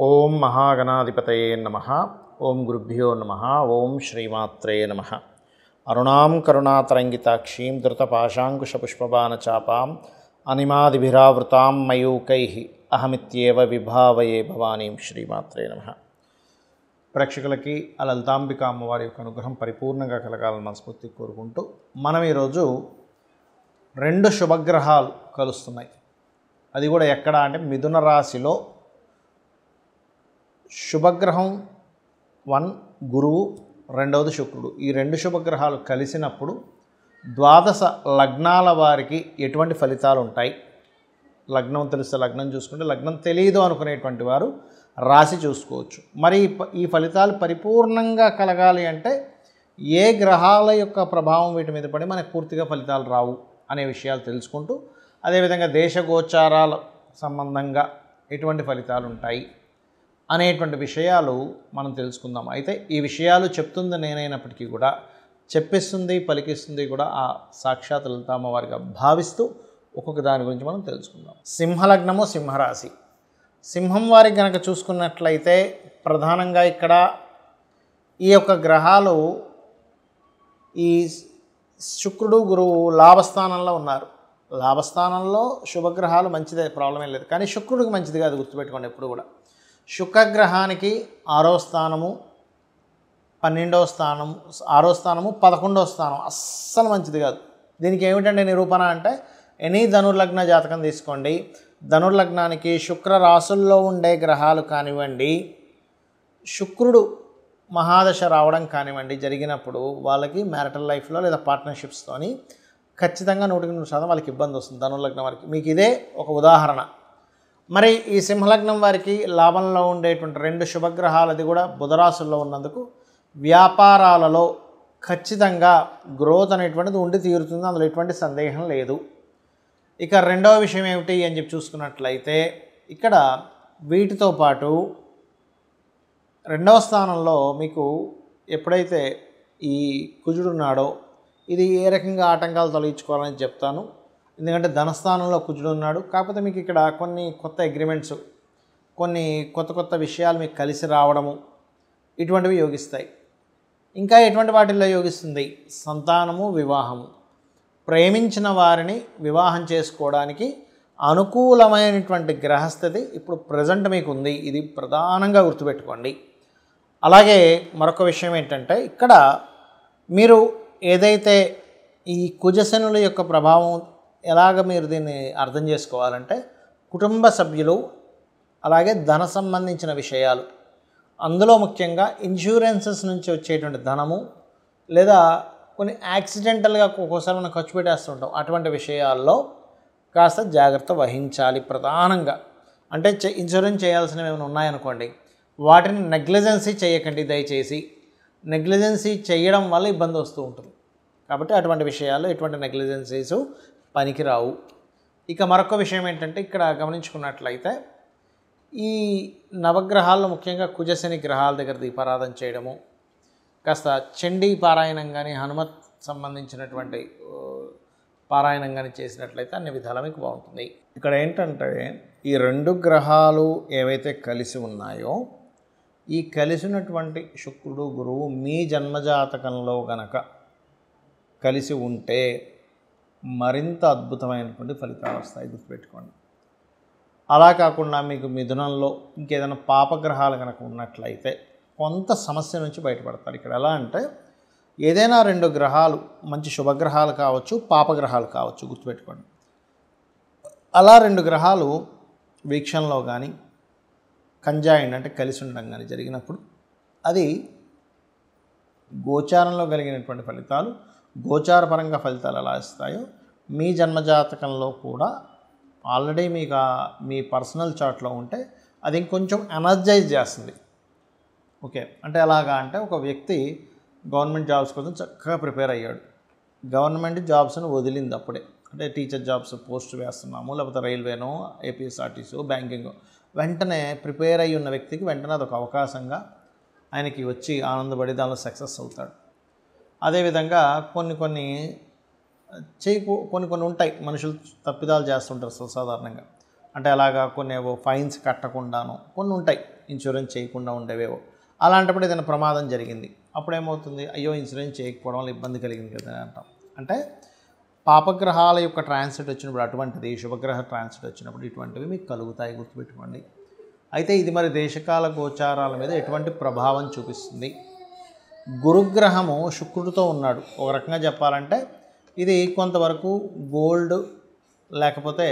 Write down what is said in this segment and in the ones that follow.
ఓం మహాగణాధిపతయే నమః. ఓం గురుభ్యో నమః. ఓం శ్రీమాత్రే నమః. అరుణాం కరుణాతరంగితాక్షీం ధృతపాశాంకుశపుష్పబాణచాపాం అనిమాదిభిరావృతాం మయూకైః అహమిత్యేవ విభావయే భవానీం. శ్రీమాత్రే నమః. ప్రేక్షకులకి ఆ లలితాంబిక అమ్మవారి యొక్క అనుగ్రహం పరిపూర్ణంగా కలగాలని మనస్ఫూర్తి కోరుకుంటూ మనం ఈరోజు 2 శుభగ్రహాలు కలుస్తున్నాయి. అది కూడా ఎక్కడ అంటే మిథున రాశిలో శుభగ్రహం 1 గురువు, రెండవది శుక్రుడు. ఈ 2 శుభగ్రహాలు కలిసినప్పుడు ద్వాదశ లగ్నాల వారికి ఎటువంటి ఫలితాలు ఉంటాయి? లగ్నం తెలిస్తే లగ్నం చూసుకుంటే, లగ్నం తెలియదు అనుకునేటువంటి వారు రాశి చూసుకోవచ్చు. మరి ఈ ఫలితాలు పరిపూర్ణంగా కలగాలి అంటే ఏ గ్రహాల యొక్క ప్రభావం వీటి మీద పడి మనకు పూర్తిగా ఫలితాలు రావు అనే విషయాలు తెలుసుకుంటూ, అదేవిధంగా దేశగోచారాల సంబంధంగా ఎటువంటి ఫలితాలు ఉంటాయి అనేటువంటి విషయాలు మనం తెలుసుకుందాం. అయితే ఈ విషయాలు చెప్తుంది నేనైనప్పటికీ కూడా చెప్పిస్తుంది పలికిస్తుంది కూడా ఆ సాక్షాత్ లలితామ్మవారిగా భావిస్తూ ఒక్కొక్క దాని గురించి మనం తెలుసుకుందాం. సింహలగ్నము, సింహరాశి. సింహం వారికి కనుక చూసుకున్నట్లయితే ప్రధానంగా ఇక్కడ ఈ యొక్క గ్రహాలు ఈ శుక్రుడు గురువు లాభస్థానంలో ఉన్నారు. లాభస్థానంలో శుభగ్రహాలు మంచిదే, ప్రాబ్లం ఏం లేదు. కానీ శుక్రుడికి మంచిది కాదు, గుర్తుపెట్టుకోండి ఎప్పుడు కూడా. శుక్రగ్రహానికి 6వ స్థానము, 12వ స్థానము, 6వ స్థానము, 11వ స్థానం అస్సలు మంచిది కాదు. దీనికి ఏమిటంటే నిరూపణ అంటే ఎనీ ధనుర్లగ్న జాతకం తీసుకోండి. ధనుర్లగ్నానికి శుక్ర రాసుల్లో ఉండే గ్రహాలు కానివ్వండి, శుక్రుడు మహాదశ రావడం కానివ్వండి జరిగినప్పుడు వాళ్ళకి మ్యారిటల్ లైఫ్లో లేదా పార్ట్నర్షిప్స్తోని ఖచ్చితంగా 100% వాళ్ళకి ఇబ్బంది వస్తుంది ధనుర్లగ్నం వారికి. మీకు ఇదే ఒక ఉదాహరణ. మరి ఈ సింహలగ్నం వారికి లాభంలో ఉండేటువంటి 2 శుభగ్రహాలు, అది కూడా బుధరాశుల్లో ఉన్నందుకు వ్యాపారాలలో ఖచ్చితంగా గ్రోత్ అనేటువంటిది ఉండి తీరుతుంది, అందులో ఎటువంటి సందేహం లేదు. ఇక రెండవ విషయం ఏమిటి అని చెప్పి చూసుకున్నట్లయితే ఇక్కడ వీటితో పాటు 2వ స్థానంలో మీకు ఎప్పుడైతే ఈ కుజుడు ఉన్నాడో, ఇది ఏ రకంగా ఆటంకాలు తొలగించుకోవాలని చెప్తాను. ఎందుకంటే ధనస్థానంలో కుజుడు ఉన్నాడు. కాకపోతే మీకు ఇక్కడ కొన్ని కొత్త అగ్రిమెంట్స్, కొన్ని కొత్త విషయాలు మీకు కలిసి రావడము ఇటువంటివి యోగిస్తాయి. ఇంకా ఎటువంటి వాటిల్లో యోగిస్తుంది? సంతానము, వివాహము. ప్రేమించిన వారిని వివాహం చేసుకోవడానికి అనుకూలమైనటువంటి గ్రహస్థితి ఇప్పుడు ప్రజెంట్ మీకు ఉంది. ఇది ప్రధానంగా గుర్తుపెట్టుకోండి. అలాగే మరొక విషయం ఏంటంటే ఇక్కడ మీరు ఏదైతే ఈ కుజశనుల యొక్క ప్రభావం ఎలాగ మీరు దీన్ని అర్థం చేసుకోవాలంటే, కుటుంబ సభ్యులు అలాగే ధన సంబంధించిన విషయాలు, అందులో ముఖ్యంగా ఇన్సూరెన్సెస్ నుంచి వచ్చేటువంటి ధనము, లేదా కొన్ని యాక్సిడెంటల్గా ఒక్కోసారి మనం ఖర్చు పెట్టేస్తుంటాం, అటువంటి విషయాల్లో కాస్త జాగ్రత్త వహించాలి ప్రధానంగా. అంటే ఇన్సూరెన్స్ చేయాల్సినవి ఏమైనా ఉన్నాయనుకోండి, వాటిని నెగ్లిజెన్సీ చేయకండి దయచేసి. నెగ్లిజెన్సీ చేయడం వల్ల ఇబ్బంది వస్తూ ఉంటుంది. కాబట్టి అటువంటి విషయాల్లో ఎటువంటి నెగ్లిజెన్సీస్ పనికిరావు. ఇక మరొక విషయం ఏంటంటే ఇక్కడ గమనించుకున్నట్లయితే ఈ నవగ్రహాల్లో ముఖ్యంగా కుజశని గ్రహాల దగ్గర దీపారాధన చేయడము, కాస్త చండీ పారాయణం కానీ, హనుమత్ సంబంధించినటువంటి పారాయణం కానీ చేసినట్లయితే అన్ని విధాలా మీకు బాగుంటుంది. ఇక్కడ ఏంటంటే ఈ 2 గ్రహాలు ఏవైతే కలిసి ఉన్నాయో, ఈ కలిసినటువంటి శుక్రుడు గురువు మీ జన్మజాతకంలో గనక కలిసి ఉంటే మరింత అద్భుతమైనటువంటి ఫలితాలు వస్తాయి, గుర్తుపెట్టుకోండి. అలా కాకుండా మీకు మిథునంలో ఇంకేదైనా పాపగ్రహాలు కనుక ఉన్నట్లయితే కొంత సమస్య నుంచి బయటపడతారు. ఇక్కడ ఎలా అంటే ఏదైనా 2 గ్రహాలు మంచి శుభగ్రహాలు కావచ్చు, పాపగ్రహాలు కావచ్చు, గుర్తుపెట్టుకోండి. అలా 2 గ్రహాలు వీక్షణలో కానీ కంజాయిండ్ అంటే కలిసి ఉండడం కానీ జరిగినప్పుడు అది గోచారంలో కలిగినటువంటి ఫలితాలు, గోచారపరంగా ఫలితాలు ఎలా ఇస్తాయో మీ జన్మజాతకంలో కూడా ఆల్రెడీ మీకు మీ పర్సనల్ చార్ట్లో ఉంటే అది ఇంకొంచెం ఎనర్జైజ్ చేస్తుంది. ఓకే, అంటే ఎలాగా అంటే ఒక వ్యక్తి గవర్నమెంట్ జాబ్స్ కోసం చక్కగా ప్రిపేర్ అయ్యాడు. గవర్నమెంట్ జాబ్స్ను వదిలింది అప్పుడే, అంటే టీచర్ జాబ్స్ పోస్ట్ వేస్తున్నాము, లేకపోతే రైల్వేనో, ఏపీఎస్ఆర్టీసీ, బ్యాంకింగ్, వెంటనే ప్రిపేర్ అయ్యి ఉన్న వ్యక్తికి వెంటనే అదొక అవకాశంగా ఆయనకి వచ్చి ఆనందపడి దానిలో సక్సెస్ అవుతాడు. అదేవిధంగా కొన్ని ఉంటాయి, మనుషులు తప్పిదాలు చేస్తుంటారు సాధారణంగా. అంటే అలాగా కొన్ని ఫైన్స్ కట్టకుండాను కొన్ని ఉంటాయి. ఇన్సూరెన్స్ చేయకుండా ఉండేవేవో. అలాంటప్పుడు ఏదైనా ప్రమాదం జరిగింది, అప్పుడేమవుతుంది, అయ్యో ఇన్సూరెన్స్ చేయకపోవడం వల్ల ఇబ్బంది కలిగింది కదా అంటాం. అంటే పాపగ్రహాల యొక్క ట్రాన్సిట్ వచ్చినప్పుడు అటువంటిది, శుభగ్రహ ట్రాన్సిట్ వచ్చినప్పుడు ఇటువంటివి మీకు కలుగుతాయి, గుర్తుపెట్టుకోండి. అయితే ఇది మరి దేశకాల గోచారాల మీద ఎటువంటి ప్రభావం చూపిస్తుంది? గురుగ్రహము శుక్రుడితో ఉన్నాడు. ఒక రకంగా చెప్పాలంటే ఇది కొంతవరకు గోల్డ్, లేకపోతే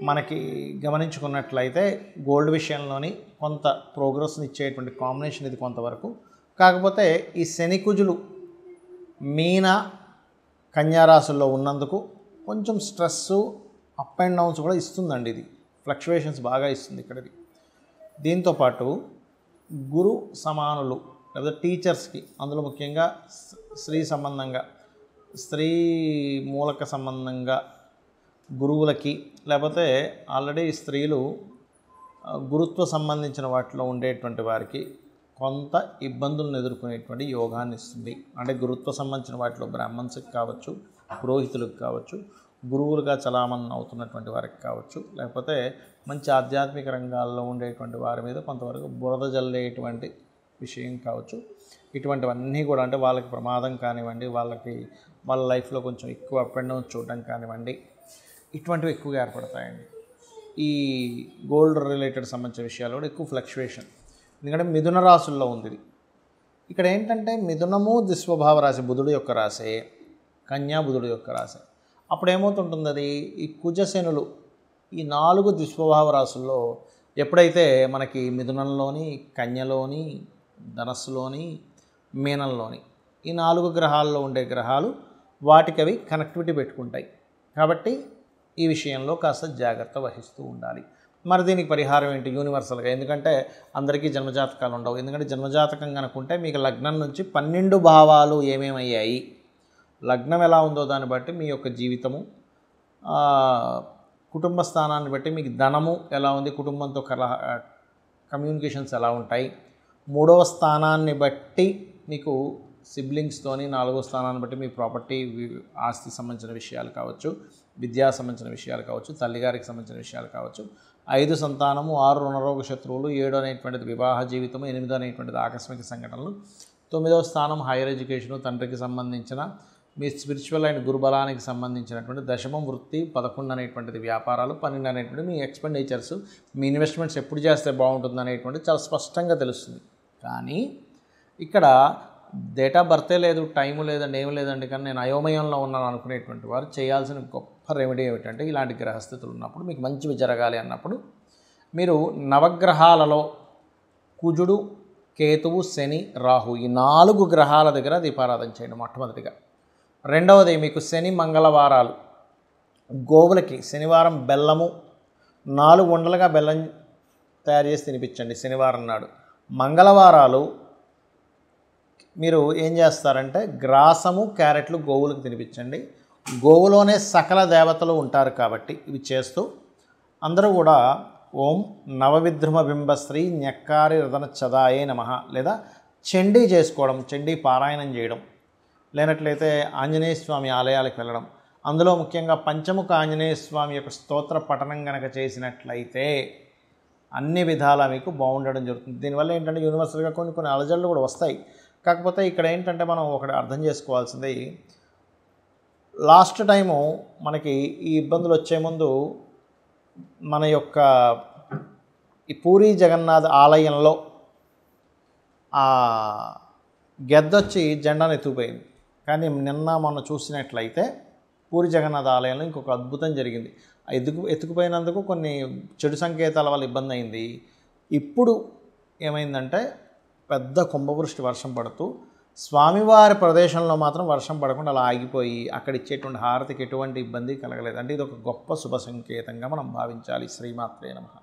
మనకి గమనించుకున్నట్లయితే గోల్డ్ విషయంలోని కొంత ప్రోగ్రెస్ని ఇచ్చేటువంటి కాంబినేషన్ ఇది కొంతవరకు. కాకపోతే ఈ శని కుజులు మీన కన్యా రాశుల్లో ఉన్నందుకు కొంచెం స్ట్రెస్సు, అప్ అండ్ డౌన్స్ కూడా ఇస్తుందండి. ఇది ఫ్లక్చువేషన్స్ బాగా ఇస్తుంది ఇక్కడది. దీంతోపాటు గురు సమానులు లేదా టీచర్స్కి, అందులో ముఖ్యంగా స్త్రీ సంబంధంగా, స్త్రీ మూలక సంబంధంగా గురువులకి, లేకపోతే ఆల్రెడీ స్త్రీలు గురుత్వ సంబంధించిన వాటిలో ఉండేటువంటి వారికి కొంత ఇబ్బందులను ఎదుర్కొనేటువంటి యోగాన్ని ఇస్తుంది. అంటే గురుత్వ సంబంధించిన వాటిలో బ్రాహ్మణ్స్కి కావచ్చు, పురోహితులకు కావచ్చు, గురువులుగా చలామణి అవుతున్నటువంటి వారికి కావచ్చు, లేకపోతే మంచి ఆధ్యాత్మిక రంగాల్లో ఉండేటువంటి వారి మీద కొంతవరకు బురద జల్లేటువంటి విషయం కావచ్చు. ఇటువంటివన్నీ కూడా అంటే వాళ్ళకి ప్రమాదం కానివ్వండి, వాళ్ళ లైఫ్లో కొంచెం ఎక్కువ అప్ అండ్ డౌన్ చూడడం కానివ్వండి, ఇటువంటివి ఎక్కువగా ఏర్పడతాయండి. ఈ గోల్డ్ రిలేటెడ్ సంబంధించిన విషయాల్లో కూడా ఎక్కువ ఫ్లక్చువేషన్. ఎందుకంటే మిథున రాశుల్లో ఉంది ఇది. ఇక్కడ ఏంటంటే మిథునము దిస్వభావ రాశి, బుధుడు యొక్క రాశి, కన్యా బుధుడు యొక్క రాశి. అప్పుడు ఏమవుతుంటుంది, అది ఈ కుజశనులు ఈ 4 దిస్వభావ రాశుల్లో ఎప్పుడైతే మనకి మిథునంలోని, కన్యలోని, ధనస్సులోని, మీనంలోని ఈ 4 గ్రహాల్లో ఉండే గ్రహాలు వాటికి అవి కనెక్టివిటీ పెట్టుకుంటాయి. కాబట్టి ఈ విషయంలో కాస్త జాగ్రత్త వహిస్తూ ఉండాలి. మరి దీనికి పరిహారం ఏంటి యూనివర్సల్గా? ఎందుకంటే అందరికీ జన్మజాతకాలు ఉండవు. ఎందుకంటే జన్మజాతకం కనుకుంటే మీకు లగ్నం నుంచి 12 భావాలు ఏమేమయ్యాయి, లగ్నం ఎలా ఉందో దాన్ని బట్టి మీ యొక్క జీవితము, కుటుంబ స్థానాన్ని బట్టి మీకు ధనము ఎలా ఉంది, కుటుంబంతో కమ్యూనికేషన్స్ ఎలా ఉంటాయి, 3వ స్థానాన్ని బట్టి మీకు సిబ్లింగ్స్తోని, 4వ స్థానాన్ని బట్టి మీ ప్రాపర్టీ, ఆస్తి సంబంధించిన విషయాలు కావచ్చు, విద్యా సంబంధించిన విషయాలు కావచ్చు, తల్లిగారికి సంబంధించిన విషయాలు కావచ్చు, 5 సంతానము, 6 రుణరోగ శత్రువులు, 7 అనేటువంటిది వివాహ జీవితము, 8 అనేటువంటిది ఆకస్మిక సంఘటనలు, 9వ స్థానం హైయర్ ఎడ్యుకేషను, తండ్రికి సంబంధించిన మీ స్పిరిచువల్ అండ్ గురుబలానికి సంబంధించినటువంటి దశమం వృత్తి, 11 అనేటువంటిది వ్యాపారాలు, 12 అనేటువంటిది మీ ఎక్స్పెండిచర్స్, మీ ఇన్వెస్ట్మెంట్స్ ఎప్పుడు చేస్తే బాగుంటుంది అనేటువంటిది చాలా స్పష్టంగా తెలుస్తుంది. కానీ ఇక్కడ డేట్ ఆఫ్ బర్తే లేదు, టైము లేదండి, ఏమి లేదండి, కానీ నేను అయోమయంలో ఉన్నాను అనుకునేటువంటి వారు చేయాల్సిన గొప్ప రెమెడీ ఏమిటంటే, ఇలాంటి గ్రహస్థితులు ఉన్నప్పుడు మీకు మంచివి జరగాలి అన్నప్పుడు మీరు నవగ్రహాలలో కుజుడు, కేతువు, శని, రాహు ఈ 4 గ్రహాల దగ్గర దీపారాధన చేయండి మొట్టమొదటిగా. రెండవది మీకు శని మంగళవారాలు గోవులకి శనివారం బెల్లము 4 ఉండలుగా బెల్లం తయారు చేసి తినిపించండి శనివారం నాడు. మంగళవారాలు మీరు ఏం చేస్తారంటే గ్రాసము, క్యారెట్లు గోవులకు తినిపించండి. గోవులోనే సకల దేవతలు ఉంటారు కాబట్టి ఇవి చేస్తూ అందరూ కూడా ఓం నవవిద్రుమ బింబశ్రీ న్యక్కారి రతన చదాయే నమః లేదా చండీ చేసుకోవడం, చండీ పారాయణం చేయడం, లేనట్లయితే ఆంజనేయ స్వామి ఆలయాలకు వెళ్ళడం, అందులో ముఖ్యంగా పంచముఖ ఆంజనేయ స్వామి యొక్క స్తోత్ర పఠనం కనుక చేసినట్లయితే అన్ని విధాలా మీకు బాగుండడం జరుగుతుంది. దీనివల్ల ఏంటంటే యూనివర్సల్గా కొన్ని అలజడులు కూడా వస్తాయి. కాకపోతే ఇక్కడ ఏంటంటే మనం ఒకటి అర్థం చేసుకోవాల్సింది, లాస్ట్ టైము మనకి ఈ ఇబ్బందులు వచ్చే ముందు మన యొక్క ఈ పూరీ జగన్నాథ్ ఆలయంలో ఆ గెద్దొచ్చి జెండాను ఎత్తుకుపోయింది. కానీ నిన్న మనం చూసినట్లయితే పూరి జగన్నాథ్ ఆలయంలో ఇంకొక అద్భుతం జరిగింది. ఎత్తుకుపోయినందుకు కొన్ని చెడు సంకేతాల వల్ల ఇబ్బంది అయింది. ఇప్పుడు ఏమైందంటే పెద్ద కుంభవృష్టి వర్షం పడుతూ స్వామివారి ప్రదేశంలో మాత్రం వర్షం పడకుండా అలా ఆగిపోయి అక్కడ ఇచ్చేటువంటి హారతికి ఎటువంటి ఇబ్బంది కలగలేదు. అంటే ఇది ఒక గొప్ప శుభ సంకేతంగా మనం భావించాలి. శ్రీమాత్రే నమః.